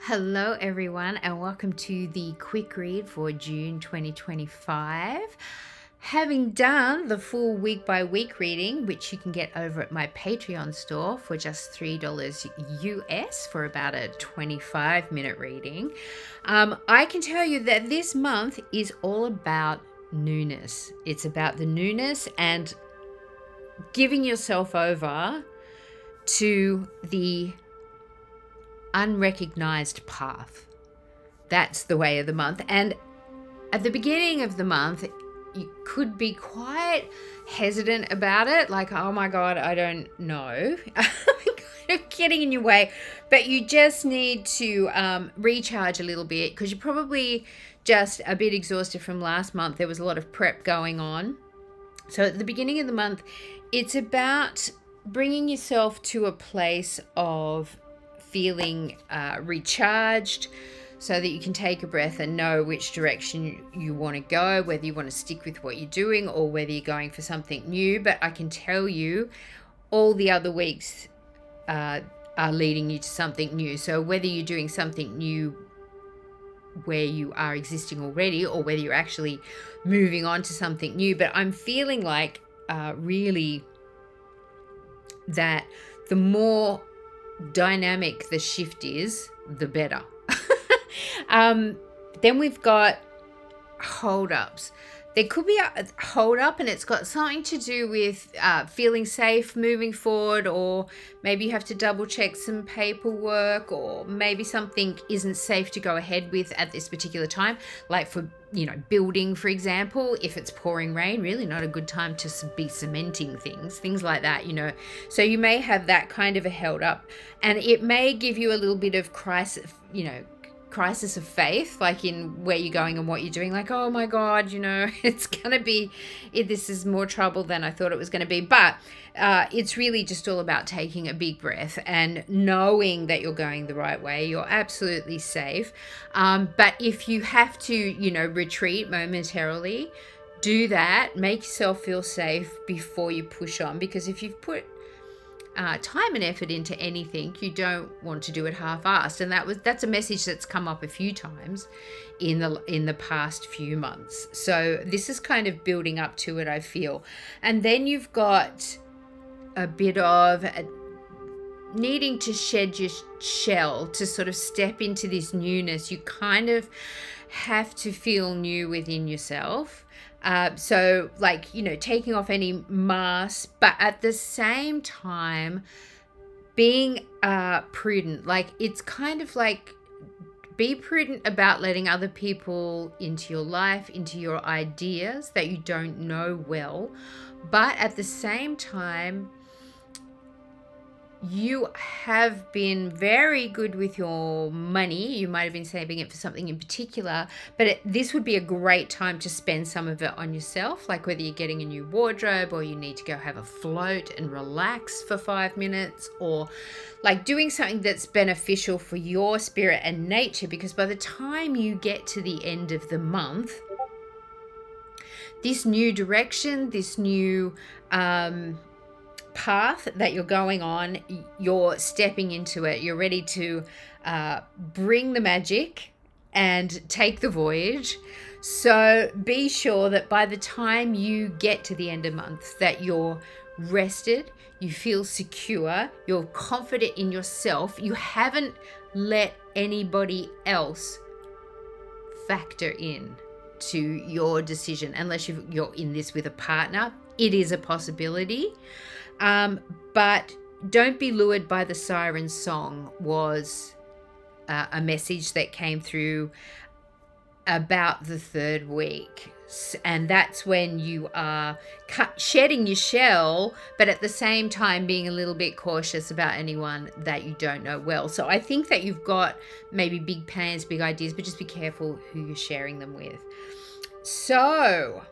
Hello, everyone, and welcome to the quick read for June 2025. Having done the full week by week reading, which you can get over at my Patreon store for just $3 US for about a 25-minute reading, I can tell you that this month is all about newness. It's about the newness and giving yourself over to the unrecognized path. That's the way of the month. And at the beginning of the month, you could be quite hesitant about it, like, oh my God, I don't know. Kind of getting in your way. But you just need to recharge a little bit because you're probably just a bit exhausted from last month. There was a lot of prep going on. So at the beginning of the month, it's about bringing yourself to a place of feeling recharged so that you can take a breath and know which direction you want to go, whether you want to stick with what you're doing or whether you're going for something new. But I can tell you all the other weeks are leading you to something new. So whether you're doing something new where you are existing already or whether you're actually moving on to something new, but I'm feeling like really that the more dynamic the shift is, the better. Then we've got hold-ups. There could be a hold-up and it's got something to do with feeling safe moving forward, or maybe you have to double check some paperwork, or maybe something isn't safe to go ahead with at this particular time, like for building, for example. If it's pouring rain, really not a good time to be cementing things like that, so you may have that kind of a held up, and it may give you a little bit of crisis of faith, like in where you're going and what you're doing, like, oh my God, it's gonna be, this is more trouble than I thought it was going to be. But it's really just all about taking a big breath and knowing that you're going the right way. You're absolutely safe. But if you have to retreat momentarily, do that. Make yourself feel safe before you push on, because if you've put time and effort into anything, you don't want to do it half-assed. And that's a message that's come up a few times in the past few months. So this is kind of building up to it, I feel. And then you've got a bit of needing to shed your shell to sort of step into this newness. You kind of have to feel new within yourself. So like, taking off any masks, but at the same time being prudent. Like, it's kind of like, be prudent about letting other people into your life, into your ideas that you don't know well. But at the same time, you have been very good with your money. You might have been saving it for something in particular, but this would be a great time to spend some of it on yourself, like whether you're getting a new wardrobe or you need to go have a float and relax for 5 minutes, or like doing something that's beneficial for your spirit and nature, because by the time you get to the end of the month, this new direction, this new path that you're going on, you're stepping into it. You're ready to bring the magic and take the voyage. So be sure that by the time you get to the end of the month, that you're rested, you feel secure, you're confident in yourself, you haven't let anybody else factor in to your decision, unless you're in this with a partner. It is a possibility. But don't be lured by the siren song was a message that came through about the third week. And that's when you are shedding your shell, but at the same time being a little bit cautious about anyone that you don't know well. So I think that you've got maybe big plans, big ideas, but just be careful who you're sharing them with. So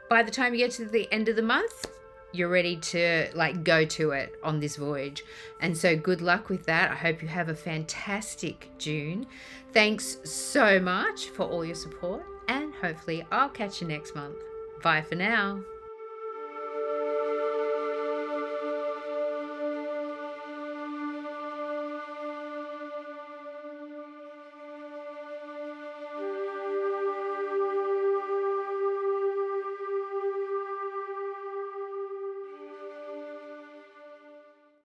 by the time you get to the end of the month, you're ready to go to it on this voyage. And so good luck with that. I hope you have a fantastic June. Thanks so much for all your support, and hopefully I'll catch you next month. Bye for now.